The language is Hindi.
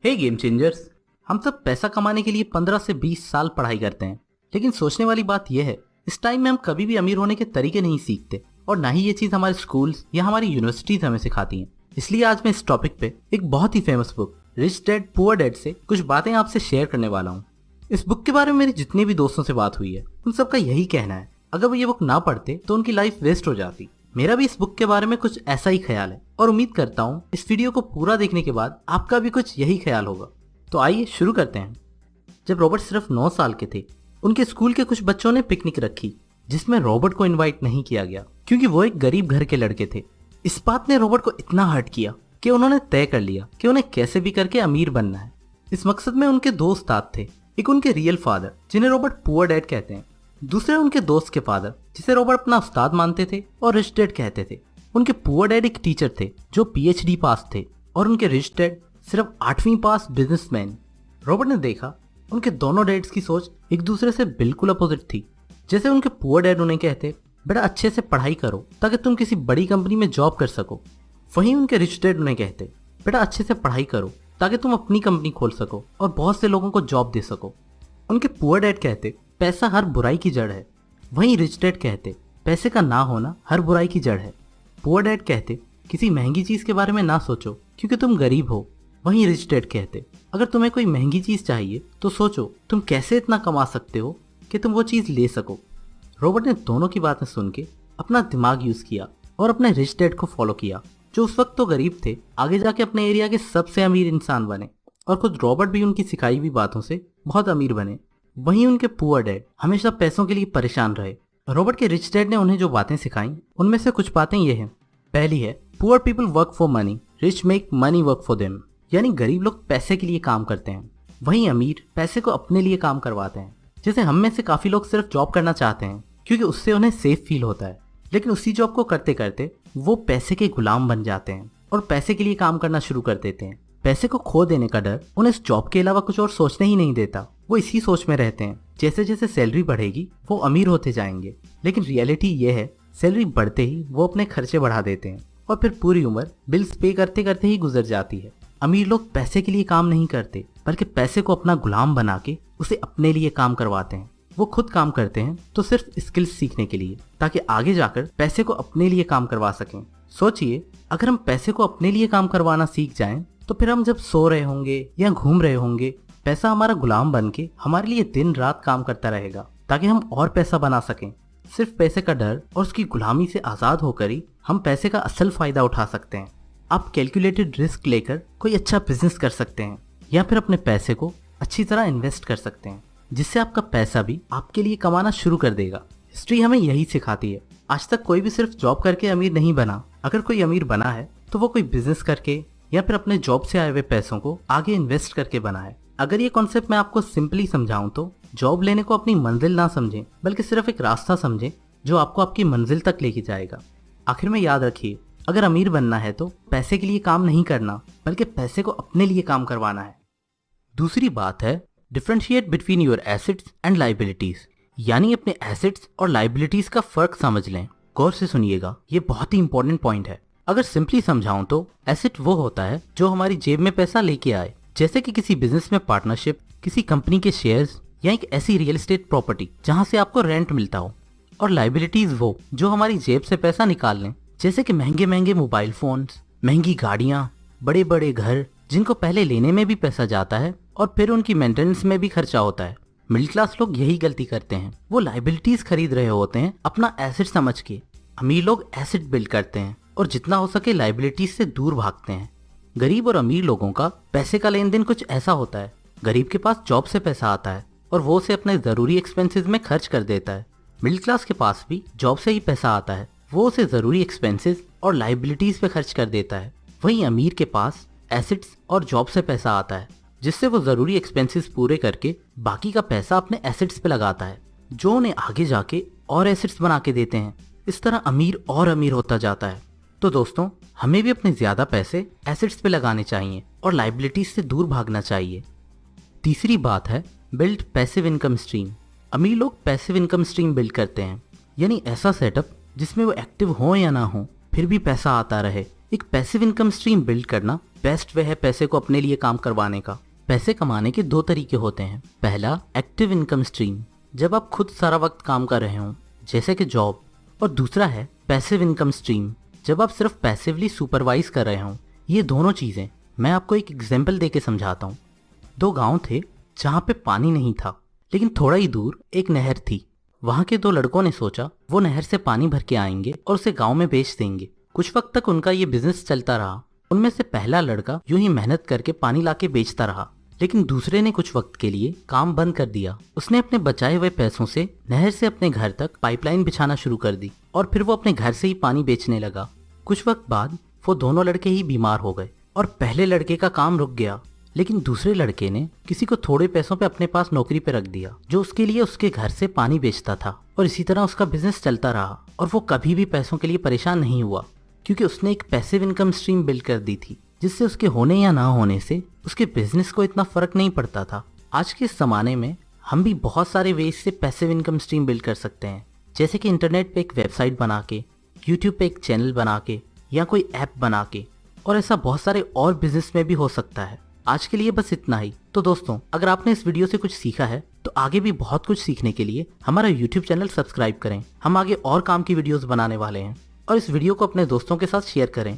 हे गेम चेंजर्स। हम सब पैसा कमाने के लिए 15 से 20 साल पढ़ाई करते हैं, लेकिन सोचने वाली बात यह है इस टाइम में हम कभी भी अमीर होने के तरीके नहीं सीखते और ना ही ये चीज़ हमारे स्कूल्स या हमारी यूनिवर्सिटीज हमें सिखाती हैं। इसलिए आज मैं इस टॉपिक पे एक बहुत ही famous book Rich Dad Poor Dad से कुछ बातें आपसे शेयर करने वाला हूँ। इस बुक के बारे में मेरे जितने भी दोस्तों से बात हुई है उन सबका यही कहना है, अगर वो ये बुक ना पढ़ते तो उनकी लाइफ वेस्ट हो जाती। मेरा भी इस बुक के बारे में कुछ ऐसा ही ख्याल है और उम्मीद करता हूँ इस वीडियो को पूरा देखने के बाद आपका भी कुछ यही ख्याल होगा। तो आइए शुरू करते हैं। जब रॉबर्ट सिर्फ 9 साल के थे, उनके स्कूल के कुछ बच्चों ने पिकनिक रखी जिसमें रॉबर्ट को इनवाइट नहीं किया गया क्योंकि वो एक गरीब घर के लड़के थे। इस बात ने रॉबर्ट को इतना हर्ट किया कि उन्होंने तय कर लिया कि उन्हें कैसे भी करके अमीर बनना है। इस मकसद में उनके दो उस्ताद थे, एक उनके रियल फादर जिन्हें रॉबर्ट पुअर डैड कहते हैं, दूसरे उनके दोस्त के फादर जिसे रॉबर्ट अपना उस्ताद मानते थे और रिच डैड कहते थे। उनके पुअर डैड एक टीचर थे जो PhD पास थे और उनके रिच डैड सिर्फ 8वीं पास बिजनेसमैन। रॉबर्ट ने देखा उनके दोनों डैड्स की सोच एक दूसरे से बिल्कुल अपोजिट थी। जैसे उनके पुअर डैड उन्हें कहते, बेटा अच्छे से पढ़ाई करो ताकि तुम किसी बड़ी कंपनी में जॉब कर सको, वहीं उनके रिच डैड उन्हें कहते, बेटा अच्छे से पढ़ाई करो ताकि तुम अपनी कंपनी खोल सको और बहुत से लोगों को जॉब दे सको। उनके पुअर डैड कहते, पैसा हर बुराई की जड़ है, वहीं रिच डैड कहते, पैसे का ना होना हर बुराई की जड़ है। पुअर डैड कहते, किसी महंगी चीज़ के बारे में ना सोचो क्योंकि तुम गरीब हो, वहीं रिच डैड कहते, अगर तुम्हें कोई महंगी चीज़ चाहिए तो सोचो तुम कैसे इतना कमा सकते हो कि तुम वो चीज़ ले सको। रॉबर्ट ने दोनों की बातें सुन के अपना दिमाग यूज़ किया और अपने रिच डैड को फॉलो किया जो उस वक्त तो गरीब थे, आगे जाके अपने एरिया के सबसे अमीर इंसान बने और खुद रॉबर्ट भी उनकी सिखाई हुई बातों से बहुत अमीर बने। वहीं उनके पुअर डैड हमेशा पैसों के लिए परेशान रहे। रॉबर्ट के रिच डैड ने उन्हें जो बातें सिखाई उनमें से कुछ बातें ये हैं। पहली है, poor people work for money, rich make money work for them, यानी गरीब लोग पैसे के लिए काम करते हैं, वहीं अमीर पैसे को अपने लिए काम करवाते हैं। जैसे हम में से काफी लोग सिर्फ जॉब करना चाहते हैं क्योंकि उससे उन्हें सेफ फील होता है, लेकिन उसी जॉब को करते करते वो पैसे के गुलाम बन जाते हैं और पैसे के लिए काम करना शुरू कर देते हैं। पैसे को खो देने का डर उन्हें इस जॉब के अलावा कुछ और सोचने ही नहीं देता। वो इसी सोच में रहते हैं जैसे जैसे सैलरी बढ़ेगी वो अमीर होते जाएंगे, लेकिन रियलिटी ये है सैलरी बढ़ते ही वो अपने खर्चे बढ़ा देते हैं और फिर पूरी उम्र बिल्स पे करते करते ही गुजर जाती है। अमीर लोग पैसे के लिए काम नहीं करते बल्कि पैसे को अपना गुलाम बना के उसे अपने लिए काम करवाते हैं। वो खुद काम करते हैं तो सिर्फ स्किल्स सीखने के लिए ताकि आगे जाकर पैसे को अपने लिए काम करवा सकें। सोचिए, अगर हम पैसे को अपने लिए काम करवाना सीख जाएं तो फिर हम जब सो रहे होंगे या घूम रहे होंगे, पैसा हमारा गुलाम बन के हमारे लिए दिन रात काम करता रहेगा ताकि हम और पैसा बना सकें। सिर्फ पैसे का डर और उसकी गुलामी से आज़ाद होकर ही हम पैसे का असल फायदा उठा सकते हैं। आप कैलकुलेटेड रिस्क लेकर कोई अच्छा बिजनेस कर सकते हैं या फिर अपने पैसे को अच्छी तरह इन्वेस्ट कर सकते हैं जिससे आपका पैसा भी आपके लिए कमाना शुरू कर देगा। हिस्ट्री हमें यही सिखाती है। आज तक कोई भी सिर्फ जॉब करके अमीर नहीं बना। अगर कोई अमीर बना है तो वो कोई बिजनेस करके या फिर अपने जॉब से आए हुए पैसों को आगे इन्वेस्ट करके बना है। अगर ये कॉन्सेप्ट मैं आपको सिंपली समझाऊं तो जॉब लेने को अपनी मंजिल ना समझें बल्कि सिर्फ एक रास्ता समझें जो आपको आपकी मंजिल तक लेके जाएगा। आखिर में याद रखिए, अगर अमीर बनना है तो पैसे के लिए काम नहीं करना बल्कि पैसे को अपने लिए काम करवाना है। दूसरी बात है, differentiate between your assets and liabilities, यानी अपने एसेट्स और लाइबिलिटीज का फर्क समझ लें। गौर से सुनिएगा, ये बहुत ही इंपॉर्टेंट पॉइंट है। अगर सिंपली समझाऊं तो एसेट वो होता है जो हमारी जेब में पैसा लेके आए, जैसे कि किसी बिजनेस में पार्टनरशिप, किसी कंपनी के शेयर्स या एक ऐसी रियल एस्टेट प्रॉपर्टी जहां से आपको रेंट मिलता हो। और लाइबिलिटीज वो जो हमारी जेब से पैसा निकाल लें, जैसे कि महंगे महंगे मोबाइल फोन्स, महंगी गाड़ियां, बड़े बड़े घर जिनको पहले लेने में भी पैसा जाता है और फिर उनकी मेंटेनेंस में भी खर्चा होता है। मिडिल क्लास लोग यही गलती करते हैं, वो लाइबिलिटीज खरीद रहे होते हैं अपना एसेट समझ के। अमीर लोग एसेट बिल्ड करते हैं और जितना हो सके लाइबिलिटीज से दूर भागते हैं। गरीब और अमीर लोगों का पैसे का लेन देन कुछ ऐसा होता है, गरीब के पास जॉब से पैसा आता है और वो उसे अपने जरूरी एक्सपेंसेस में खर्च कर देता है। मिडिल क्लास के पास भी जॉब से ही पैसा आता है, वो उसे जरूरी एक्सपेंसेस और लाइबिलिटीज पे खर्च कर देता है। वहीं अमीर के पास एसेट्स और जॉब से पैसा आता है जिससे वो जरूरी एक्सपेंसेस पूरे करके बाकी का पैसा अपने एसेट्स पे लगाता है जो उन्हें आगे जाके और एसेट्स बना के देते हैं। इस तरह अमीर और अमीर होता जाता है। तो दोस्तों, हमें भी अपने ज्यादा पैसे एसेट्स पे लगाने चाहिए और लाइबिलिटीज से दूर भागना चाहिए। तीसरी बात है, बिल्ड पैसिव इनकम स्ट्रीम। अमीर लोग पैसिव इनकम स्ट्रीम बिल्ड करते हैं, यानी ऐसा सेटअप जिसमें वो एक्टिव हो या ना हो फिर भी पैसा आता रहे। एक पैसिव इनकम स्ट्रीम बिल्ड करना बेस्ट वे है पैसे को अपने लिए काम करवाने का। पैसे कमाने के दो तरीके होते हैं। पहला, एक्टिव इनकम स्ट्रीम, जब आप खुद सारा वक्त काम कर रहे हो जैसे कि जॉब। और दूसरा है पैसिव इनकम स्ट्रीम, जब आप सिर्फ पैसिवली सुपरवाइज कर रहे हो। ये दोनों चीजें मैं आपको एक एग्जाम्पल देके समझाता हूँ। दो गांव थे जहाँ पे पानी नहीं था, लेकिन थोड़ा ही दूर एक नहर थी। वहाँ के दो लड़कों ने सोचा वो नहर से पानी भर के आएंगे और उसे गांव में बेच देंगे। कुछ वक्त तक उनका ये बिजनेस चलता रहा। उनमें से पहला लड़का यूं ही मेहनत करके पानी लाके बेचता रहा, लेकिन दूसरे ने कुछ वक्त के लिए काम बंद कर दिया। उसने अपने बचाए हुए पैसों से नहर से अपने घर तक पाइपलाइन बिछाना शुरू कर दी और फिर वो अपने घर से ही पानी बेचने लगा। कुछ वक्त बाद वो दोनों लड़के ही बीमार हो गए और पहले लड़के का काम रुक गया, लेकिन दूसरे लड़के ने किसी को थोड़े पैसों पे अपने पास नौकरी पे रख दिया, जो उसके लिए उसके घर से पानी बेचता था। और इसी तरह उसका बिजनेस चलता रहा और वो कभी भी पैसों के लिए परेशान नहीं हुआ, क्योंकि उसने एक पैसिव इनकम स्ट्रीम बिल्ड कर दी थी, जिससे उसके होने या ना होने से उसके बिजनेस को इतना फर्क नहीं पड़ता था। आज के इस जमाने में हम भी बहुत सारे वेज से पैसिव इनकम स्ट्रीम बिल्ड कर सकते हैं, जैसे कि इंटरनेट पे एक वेबसाइट बना के, यूट्यूब पे एक चैनल बना के, या कोई ऐप बना के। और ऐसा बहुत सारे और बिजनेस में भी हो सकता है। आज के लिए बस इतना ही। तो दोस्तों, अगर आपने इस वीडियो से कुछ सीखा है तो आगे भी बहुत कुछ सीखने के लिए हमारा YouTube चैनल सब्सक्राइब करें। हम आगे और काम की वीडियोस बनाने वाले हैं। और इस वीडियो को अपने दोस्तों के साथ शेयर करें।